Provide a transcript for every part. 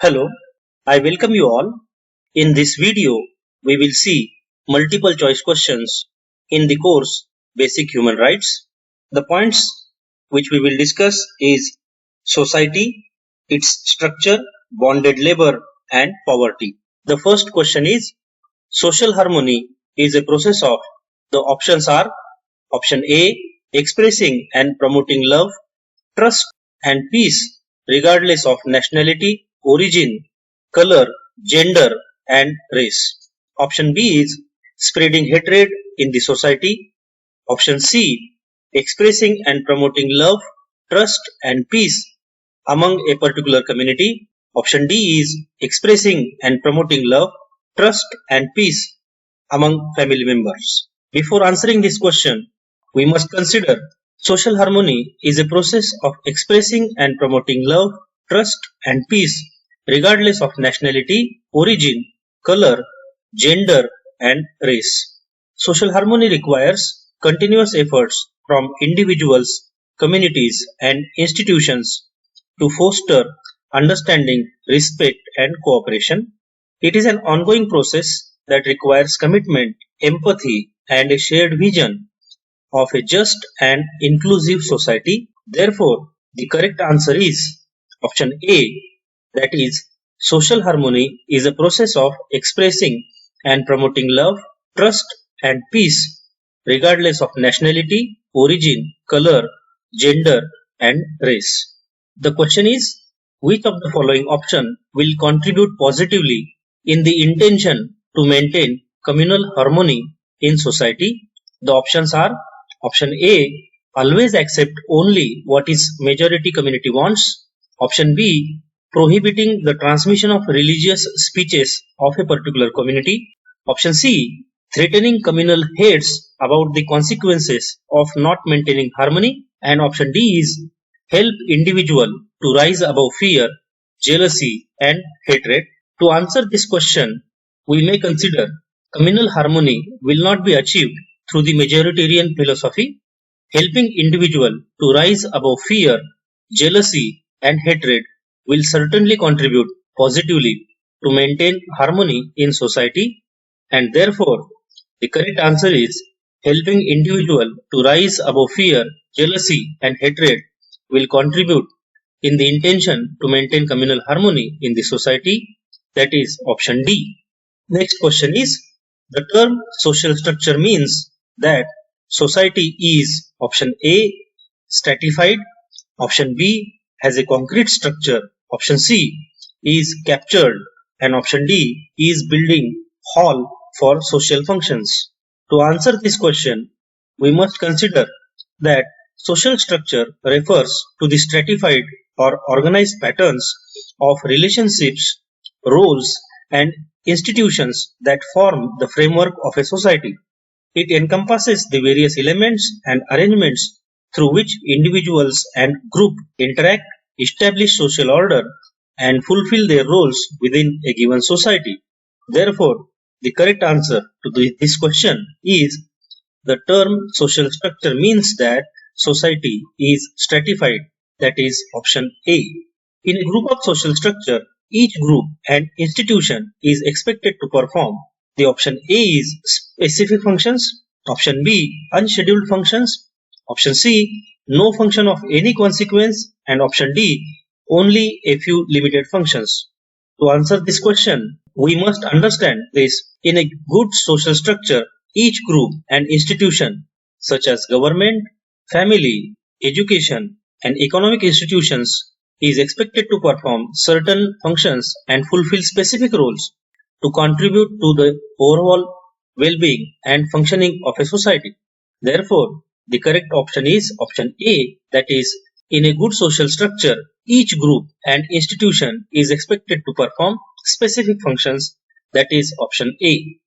Hello, I welcome you all. In this video, we will see multiple choice questions in the course Basic Human Rights. The points which we will discuss is society, its structure, bonded labor and poverty. The first question is social harmony is a process of, the options are option A, expressing and promoting love, trust and peace regardless of nationality, origin, color, gender and race. Option B is spreading hatred in the society. Option C, expressing and promoting love, trust and peace among a particular community. Option D is expressing and promoting love, trust and peace among family members. Before answering this question, we must consider social harmony is a process of expressing and promoting love, trust and peace regardless of nationality, origin, color, gender and race. Social harmony requires continuous efforts from individuals, communities and institutions to foster understanding, respect and cooperation. It is an ongoing process that requires commitment, empathy and a shared vision of a just and inclusive society. Therefore, the correct answer is option A, that is, social harmony is a process of expressing and promoting love, trust and peace regardless of nationality, origin, color, gender and race. The question is, which of the following option will contribute positively in the intention to maintain communal harmony in society? The options are option A, always accept only what is majority community wants. Option B, prohibiting the transmission of religious speeches of a particular community. Option C, threatening communal heads about the consequences of not maintaining harmony. And option D is help individual to rise above fear, jealousy and hatred. To answer this question, we may consider communal harmony will not be achieved through the majoritarian philosophy. Helping individual to rise above fear, jealousy and hatred will certainly contribute positively to maintain harmony in society, and therefore the correct answer is helping individual to rise above fear, jealousy and hatred will contribute in the intention to maintain communal harmony in the society, that is option D. Next question is, the term social structure means that society is option A, stratified, option B, has a concrete structure, option C, is captured and option D, is building hall for social functions. To answer this question, we must consider that social structure refers to the stratified or organized patterns of relationships, roles and institutions that form the framework of a society. It encompasses the various elements and arrangements through which individuals and groups interact, establish social order, and fulfill their roles within a given society. Therefore, the correct answer to this question is, the term social structure means that society is stratified, that is option A. In a group of social structure, each group and institution is expected to perform. The option A is specific functions, option B unscheduled functions, option C no function of any consequence, and option D only a few limited functions. To answer this question, we must understand this. In a good social structure, each group and institution such as government, family, education and economic institutions is expected to perform certain functions and fulfill specific roles to contribute to the overall well-being and functioning of a society. Therefore, the correct option is option A, that is, in a good social structure, each group and institution is expected to perform specific functions, that is option A.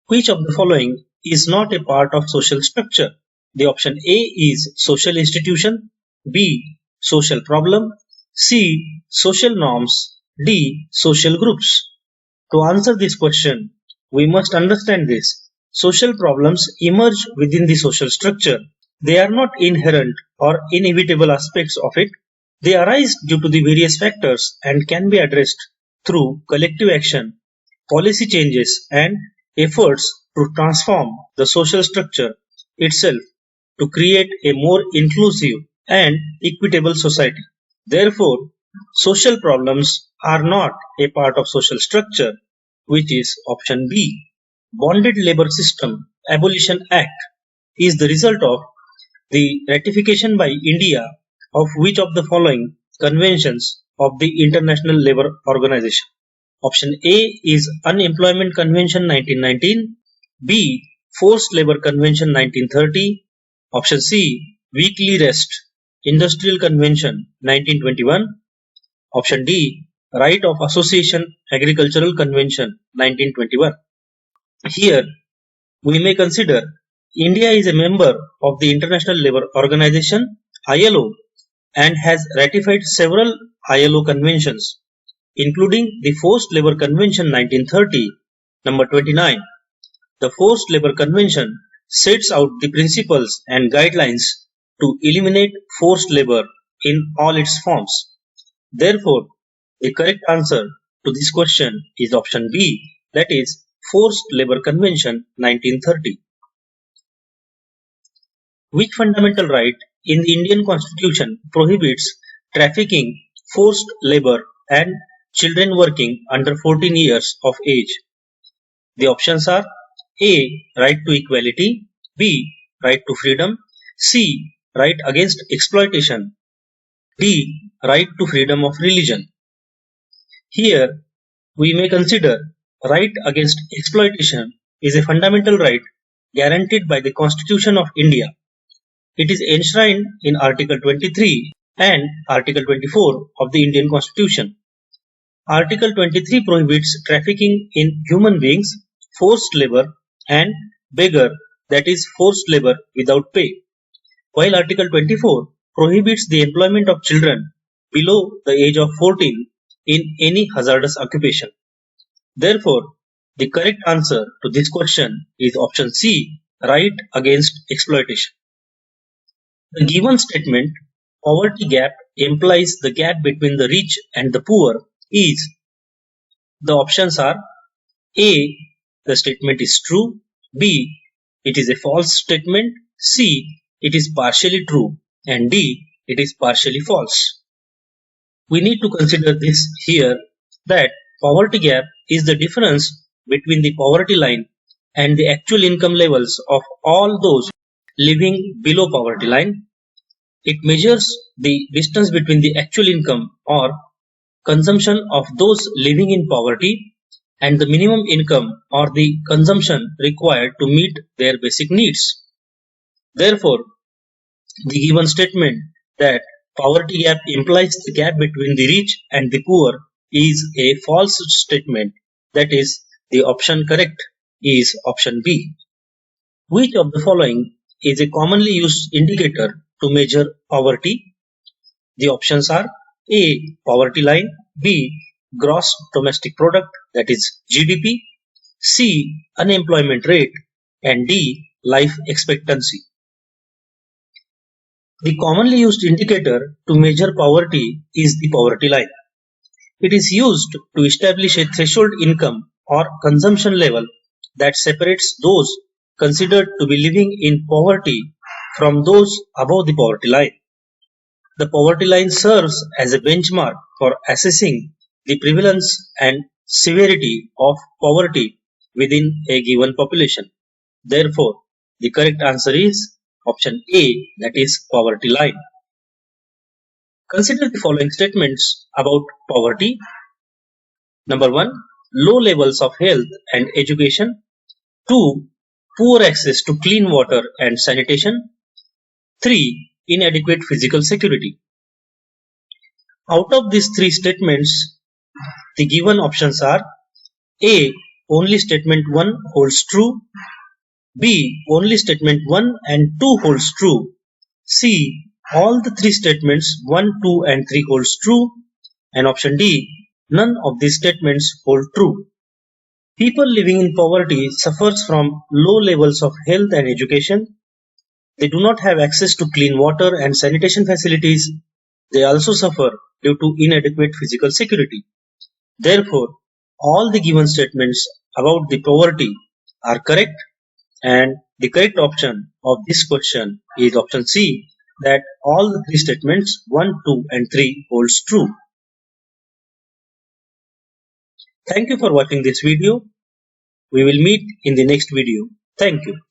Which of the following is not a part of social structure? The option A is social institution, B, social problem, C, social norms, D, social groups. To answer this question, we must understand this. Social problems emerge within the social structure. They are not inherent or inevitable aspects of it. They arise due to the various factors and can be addressed through collective action, policy changes, and efforts to transform the social structure itself to create a more inclusive and equitable society. Therefore, social problems are not a part of social structure, which is option B. Bonded Labor System Abolition Act is the result of the ratification by India of which of the following conventions of the International Labour Organization? Option A is Unemployment Convention 1919, B. Forced Labour Convention 1930, option C. Weekly Rest Industrial Convention 1921, option D. Right of Association Agricultural Convention 1921. Here we may consider India is a member of the International Labour Organization (ILO) and has ratified several ILO conventions, including the Forced Labour Convention 1930, number 29. The Forced Labour Convention sets out the principles and guidelines to eliminate forced labour in all its forms. Therefore, the correct answer to this question is option B, that is Forced Labour Convention 1930. Which fundamental right in the Indian Constitution prohibits trafficking, forced labour and children working under 14 years of age? The options are A. Right to equality, B. Right to freedom, C. Right against exploitation, D. Right to freedom of religion. Here we may consider right against exploitation is a fundamental right guaranteed by the Constitution of India. It is enshrined in Article 23 and Article 24 of the Indian Constitution. Article 23 prohibits trafficking in human beings, forced labour and beggar, that is forced labour without pay, while Article 24 prohibits the employment of children below the age of 14 in any hazardous occupation. Therefore, the correct answer to this question is option C, right against exploitation. The given statement, poverty gap implies the gap between the rich and the poor is, the options are A. The statement is true, B. It is a false statement, C. It is partially true, and D. It is partially false. We need to consider this here that poverty gap is the difference between the poverty line and the actual income levels of all those living below poverty line. It measures the distance between the actual income or consumption of those living in poverty and the minimum income or the consumption required to meet their basic needs. Therefore, the given statement that poverty gap implies the gap between the rich and the poor is a false statement. That is, the option correct is option B. Which of the following is a commonly used indicator to measure poverty? The options are A. Poverty line, B. Gross domestic product, that is GDP, C. Unemployment rate, and D. Life expectancy. The commonly used indicator to measure poverty is the poverty line. It is used to establish a threshold income or consumption level that separates those considered to be living in poverty from those above the poverty line. The poverty line serves as a benchmark for assessing the prevalence and severity of poverty within a given population. Therefore, the correct answer is option A, that is poverty line. Consider the following statements about poverty. Number 1, low levels of health and education. 2, poor access to clean water and sanitation. 3, inadequate physical security. Out of these three statements, the given options are A. Only statement 1 holds true, B. Only statement 1 and 2 holds true, C. All the three statements 1, 2 and 3 holds true, and option D. None of these statements hold true. People living in poverty suffers from low levels of health and education. They do not have access to clean water and sanitation facilities. They also suffer due to inadequate physical security. Therefore, all the given statements about the poverty are correct, and the correct option of this question is option C, that all the three statements 1, 2 and 3 holds true. Thank you for watching this video. We will meet in the next video. Thank you.